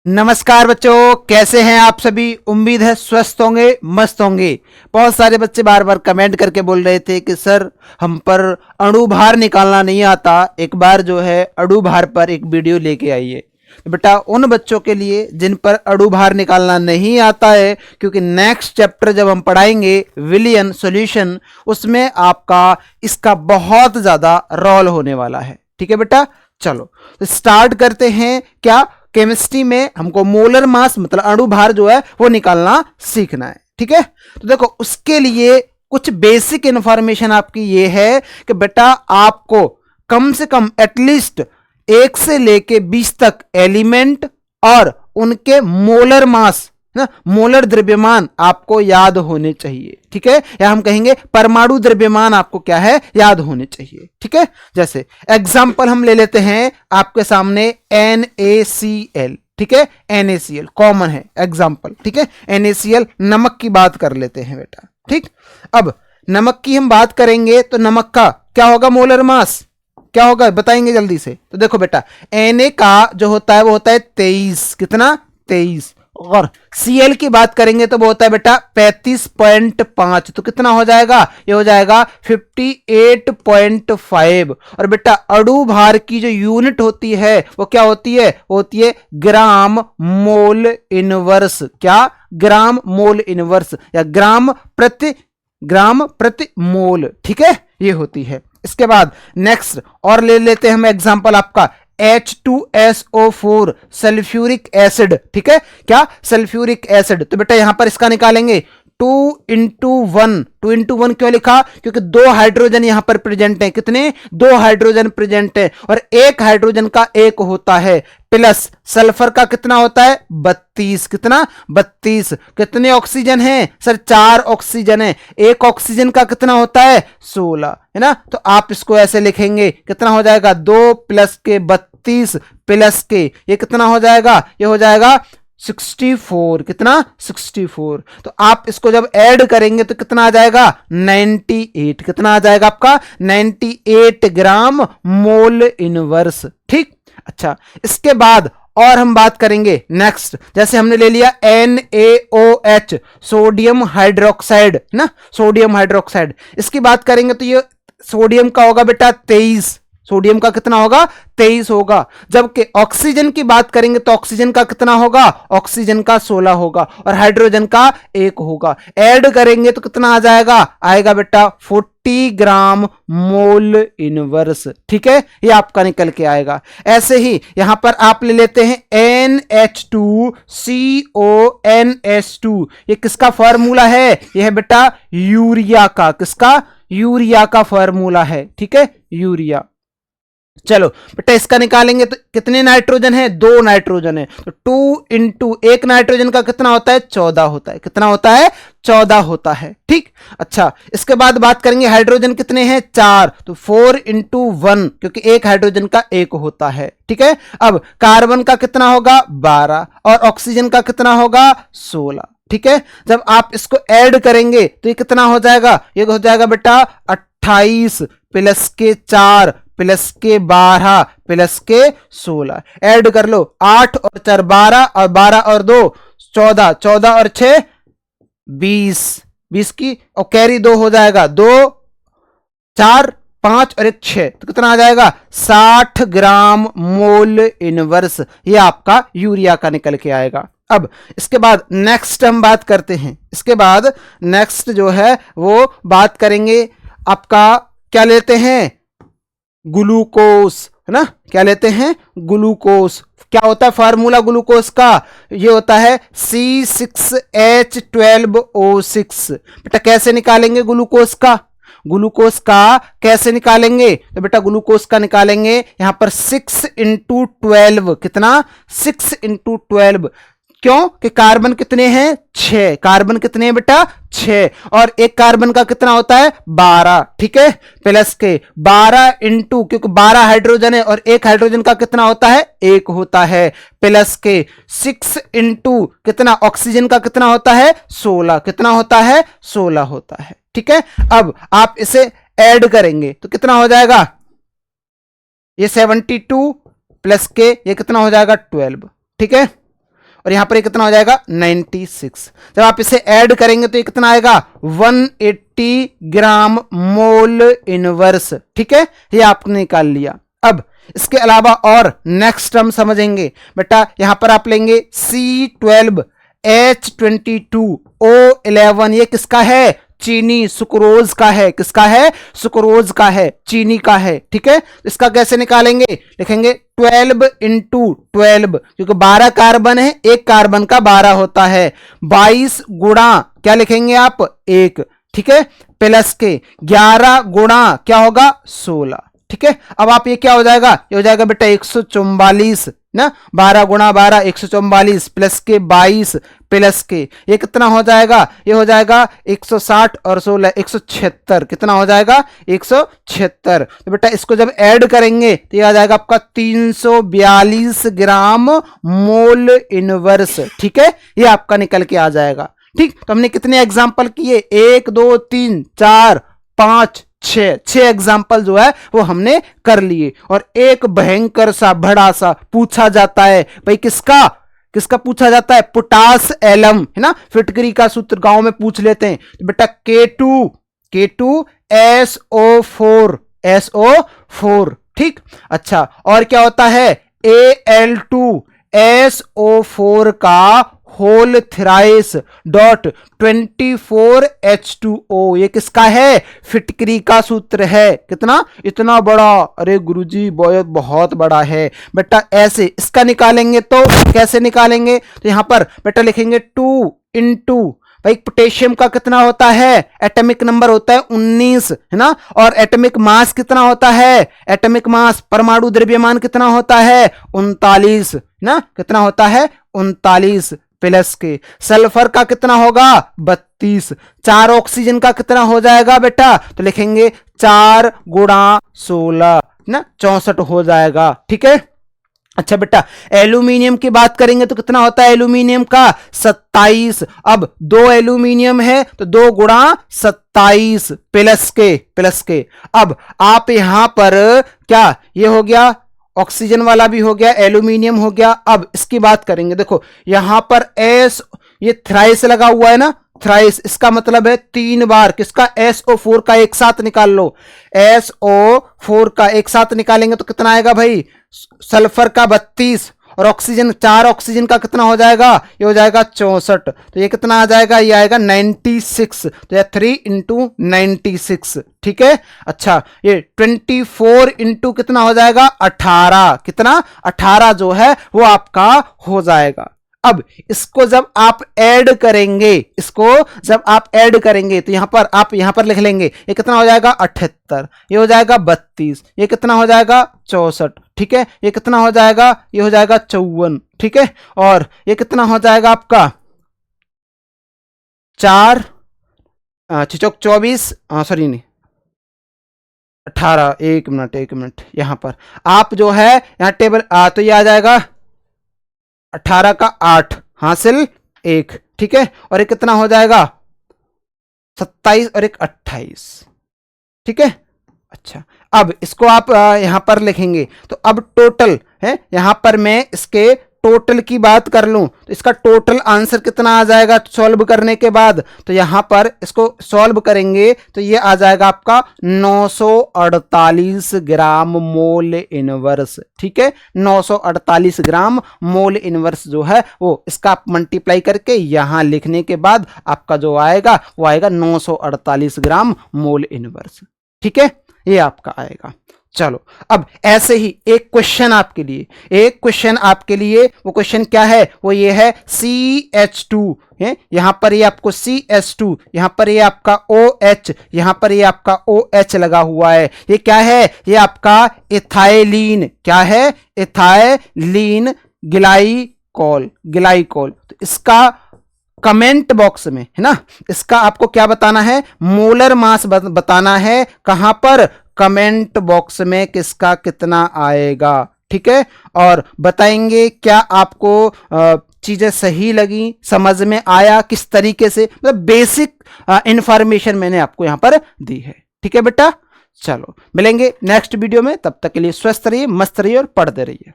नमस्कार बच्चों, कैसे हैं आप सभी। उम्मीद है स्वस्थ होंगे, मस्त होंगे। बहुत सारे बच्चे बार बार कमेंट करके बोल रहे थे कि सर हम पर अणु भार निकालना नहीं आता, एक बार जो है अणु भार पर एक वीडियो लेके आइए। तो बेटा उन बच्चों के लिए जिन पर अणु भार निकालना नहीं आता है, क्योंकि नेक्स्ट चैप्टर जब हम पढ़ाएंगे विलियन सॉल्यूशन, उसमें आपका इसका बहुत ज्यादा रोल होने वाला है। ठीक है बेटा, चलो तो स्टार्ट करते हैं। क्या केमिस्ट्री में हमको मोलर मास मतलब अणु भार जो है वो निकालना सीखना है। ठीक है, तो देखो उसके लिए कुछ बेसिक इंफॉर्मेशन आपकी ये है कि बेटा आपको कम से कम एटलीस्ट 1 से लेके 20 तक एलिमेंट और उनके मोलर मास ना, मोलर द्रव्यमान आपको याद होने चाहिए। ठीक है, या हम कहेंगे परमाणु द्रव्यमान आपको क्या है, याद होने चाहिए। ठीक है, जैसे एग्जांपल हम ले लेते हैं आपके सामने NaCl। ठीक है, NaCl कॉमन है एग्जांपल। ठीक है, NaCl नमक की बात कर लेते हैं बेटा। ठीक, अब नमक की हम बात करेंगे तो नमक का क्या होगा, मोलर मास क्या होगा बताएंगे जल्दी से। तो देखो बेटा Na का जो होता है वो होता है 23, कितना 23, और Cl की बात करेंगे तो वो होता है बेटा 35.5, तो कितना हो जाएगा, ये हो जाएगा 58.5। और बेटा अणु भार की जो यूनिट होती है वो क्या होती है, वो होती है ग्राम मोल इनवर्स। क्या, ग्राम मोल इनवर्स या ग्राम प्रति मोल। ठीक है, ये होती है। इसके बाद नेक्स्ट और ले लेते हैं हम एग्जांपल आपका H2SO4 सल्फ्यूरिक एसिड। ठीक है, क्या सल्फ्यूरिक एसिड, तो बेटा यहां पर इसका निकालेंगे 2 into 1 क्यों लिखा, क्योंकि 2 हाइड्रोजन यहां पर प्रेजेंट हैं। कितने, 2 हाइड्रोजन प्रेजेंट हैं और एक हाइड्रोजन का एक होता है, प्लस सल्फर का कितना होता है 32, कितना 32। कितने ऑक्सीजन हैं सर, 4 ऑक्सीजन है, एक ऑक्सीजन का कितना होता है 16, है ना। तो आप इसको ऐसे लिखेंगे, कितना हो जाएगा 2 प्लस के 32 प्लस के ये कितना हो जाएगा, ये हो जाएगा 64, कितना 64। तो आप इसको जब ऐड करेंगे तो कितना आ जाएगा 98, कितना आ जाएगा आपका 98 ग्राम मोल इनवर्स। ठीक, अच्छा इसके बाद और हम बात करेंगे नेक्स्ट, जैसे हमने ले लिया NaOH सोडियम हाइड्रोक्साइड ना, सोडियम हाइड्रोक्साइड, इसकी बात करेंगे तो ये सोडियम का होगा बेटा 23, सोडियम का कितना होगा 23 होगा। जबकि ऑक्सीजन की बात करेंगे तो ऑक्सीजन का कितना होगा, ऑक्सीजन का 16 होगा और हाइड्रोजन का 1 होगा। ऐड करेंगे तो कितना आ जाएगा, आएगा बेटा 40 ग्राम मोल इनवर्स। ठीक है, ये आपका निकल के आएगा। ऐसे ही यहां पर आप ले लेते हैं NH2CONS2, ये किसका फॉर्मूला है, ये है बेटा यूरिया का, किसका, यूरिया का फॉर्मूला है। ठीक है, यूरिया। चलो बेटा इसका निकालेंगे तो कितने नाइट्रोजन है, 2 नाइट्रोजन है, तो 2 into 1 नाइट्रोजन का कितना होता है 14 होता है, कितना होता है 14 होता है। ठीक, अच्छा इसके बाद बात करेंगे हाइड्रोजन कितने हैं 4, तो 4 into 1 क्योंकि एक हाइड्रोजन का 1 होता है। ठीक है, अब कार्बन का कितना होगा 12 और ऑक्सीजन का कितना होगा 16। ठीक है, जब आप इसको ऐड करेंगे तो ये कितना हो जाएगा, ये हो जाएगा बेटा 28 प्लस के 4 प्लस के 12 प्लस के 16, ऐड कर लो 8 और 4 12 और 12 और 2 14, 14 और 6 20, 20 की और कैरी 2 हो जाएगा, 2 4 5 और 1 6, तो कितना आ जाएगा 60 ग्राम मोल इनवर्स। ये आपका यूरिया का निकल के आएगा। अब इसके बाद नेक्स्ट हम बात करते हैं, इसके बाद नेक्स्ट जो है वो बात करेंगे आपका, क्या लेते हैं ग्लूकोस, है ना, क्या लेते हैं ग्लूकोस। क्या होता है फार्मूला ग्लूकोस का, ये होता है C6H12O6। बेटा कैसे निकालेंगे ग्लूकोस का, ग्लूकोस का कैसे निकालेंगे, तो बेटा ग्लूकोस का निकालेंगे यहां पर 6 into 12, कितना 6 into 12, क्यों कि कार्बन कितने हैं 6, कार्बन कितने हैं बेटा 6 और एक कार्बन का कितना होता है 12। ठीक है, प्लस के 12 इंटू, क्योंकि 12 हाइड्रोजन है और एक हाइड्रोजन का कितना होता है 1 होता है, प्लस के 6 इंटू कितना, ऑक्सीजन का कितना होता है 16, कितना होता है 16 होता है। ठीक है, अब आप इसे ऐड करेंगे तो कितना हो जाएगा, ये 72 प्लस के ये कितना हो जाएगा 12। ठीक है, और यहां पर ये कितना हो जाएगा 96। जब आप इसे ऐड करेंगे तो ये कितना आएगा 180 ग्राम मोल इनवर्स। ठीक है, ये आपने निकाल लिया। अब इसके अलावा और नेक्स्ट टर्म समझेंगे बेटा। यहां पर आप लेंगे C12H22O11, ये किसका है चीनी, सुक्रोज का है। किसका है सुक्रोज का है, चीनी का है। ठीक है, इसका कैसे निकालेंगे, लिखेंगे 12 इंटू 12, क्योंकि 12 कार्बन है, एक कार्बन का 12 होता है। 22 गुणा क्या लिखेंगे आप 1, ठीक है, प्लस के 11 गुणा क्या होगा 16। ठीक है, अब आप ये क्या हो जाएगा, ये हो जाएगा बेटा 144 ना, 12 गुणा 12 144 प्लस के 22 प्लस के ये कितना हो जाएगा, ये हो जाएगा 160 और 16 176। कितना हो जाएगा 176। तो बेटा इसको जब ऐड करेंगे तो ये आ जाएगा आपका 342 ग्राम मोल इनवर्स। ठीक है, ये आपका निकल के आ जाएगा। ठीक, तो हमने कितने एग्जाम्पल किए, 1 2 3 4 5 6 एग्जाम्पल जो है वो हमने कर लिए। और एक भयंकर सा बड़ा सा पूछा जाता है भाई, किसका किसका पूछा जाता है, पोटास एलम है ना, फिटकरी का सूत्र गांव में पूछ लेते हैं। तो बेटा K2SO4 ठीक। अच्छा, और क्या होता है Al2SO4 का होल थ्राइस डॉट 24H2O, ये किसका है फिटकरी का सूत्र है। कितना, इतना बड़ा, अरे गुरुजी बहुत बड़ा है बेटा। ऐसे इसका निकालेंगे तो कैसे निकालेंगे, तो यहां पर बेटा लिखेंगे 2 इंटू भाई पोटेशियम का कितना होता है, एटॉमिक नंबर होता है 19 है ना, और एटॉमिक मास कितना होता है, एटॉमिक मास परमाणु द्रव्यमान कितना होता है 39 ना, कितना होता है 39 प्लस के सल्फर का कितना होगा 32। 4 ऑक्सीजन का कितना हो जाएगा बेटा, तो लिखेंगे 4 गुणा 16 ना 64 हो जाएगा। ठीक है, अच्छा बेटा एल्यूमिनियम की बात करेंगे तो कितना होता है एल्यूमिनियम का 27। अब 2 एल्यूमिनियम है तो 2 गुणा 27 प्लस के अब आप यहां पर क्या, ये हो गया ऑक्सीजन वाला भी हो गया, एल्यूमिनियम हो गया। अब इसकी बात करेंगे, देखो यहां पर एस, ये थ्राइस लगा हुआ है ना, थ्राइस इसका मतलब है 3 बार किसका SO4 का एक साथ निकाल लो। SO4 का एक साथ निकालेंगे तो कितना आएगा भाई, सल्फर का 32 और ऑक्सीजन 4 ऑक्सीजन का कितना हो जाएगा, ये हो जाएगा 64। तो ये कितना आ जाएगा, ये आएगा 96। तो ये 3 इंटू 96। ठीक है, अच्छा ये 24 इंटू कितना हो जाएगा 18। कितना 18 जो है वो आपका हो जाएगा। अब इसको जब आप ऐड करेंगे, इसको जब आप ऐड करेंगे तो आप यहां पर लिख लेंगे, ये कितना हो जाएगा 78, ये हो जाएगा 32, ये कितना हो जाएगा 64। ठीक है, ये कितना हो जाएगा, ये हो जाएगा 54। ठीक है, और ये कितना हो जाएगा आपका 4 चौक 24 सॉरी नहीं 18। एक मिनट यहां पर आप जो है यहां टेबल तो ये आ जाएगा 18 का 8 हासिल 1। ठीक है, और ये कितना हो जाएगा 27 और 28। ठीक है, अच्छा अब इसको आप यहां पर लिखेंगे तो अब टोटल है, यहां पर मैं इसके टोटल की बात कर लूं तो इसका टोटल आंसर कितना आ जाएगा सॉल्व करने के बाद, तो यहां पर इसको सॉल्व करेंगे तो ये आ जाएगा आपका 948 ग्राम मोल इनवर्स। ठीक है, 948 ग्राम मोल इनवर्स जो है वो इसका आप मल्टीप्लाई करके यहां लिखने के बाद आपका जो आएगा वो आएगा 948 ग्राम मोल इनवर्स। ठीक है, ये आपका आएगा। चलो अब ऐसे ही एक क्वेश्चन आपके लिए, वो क्वेश्चन क्या है, वो ये है CH2 है, यहां पर ये आपको CH2, यहां पर ये आपका OH, यहां पर ये आपका OH लगा हुआ है। ये क्या है, ये आपका इथाइलिन, क्या है इथाइलिन ग्लाइकोल। तो इसका कमेंट बॉक्स में है ना, इसका आपको क्या बताना है, मोलर मास बताना है। कहां पर, कमेंट बॉक्स में किसका कितना आएगा। ठीक है, और बताएंगे क्या आपको चीजें सही लगी, समझ में आया, किस तरीके से, मतलब बेसिक इंफॉर्मेशन मैंने आपको यहां पर दी है। ठीक है बेटा, चलो मिलेंगे नेक्स्ट वीडियो में, तब तक के लिए स्वस्थ रहिए, मस्त रहिए और पढ़ते रहिए।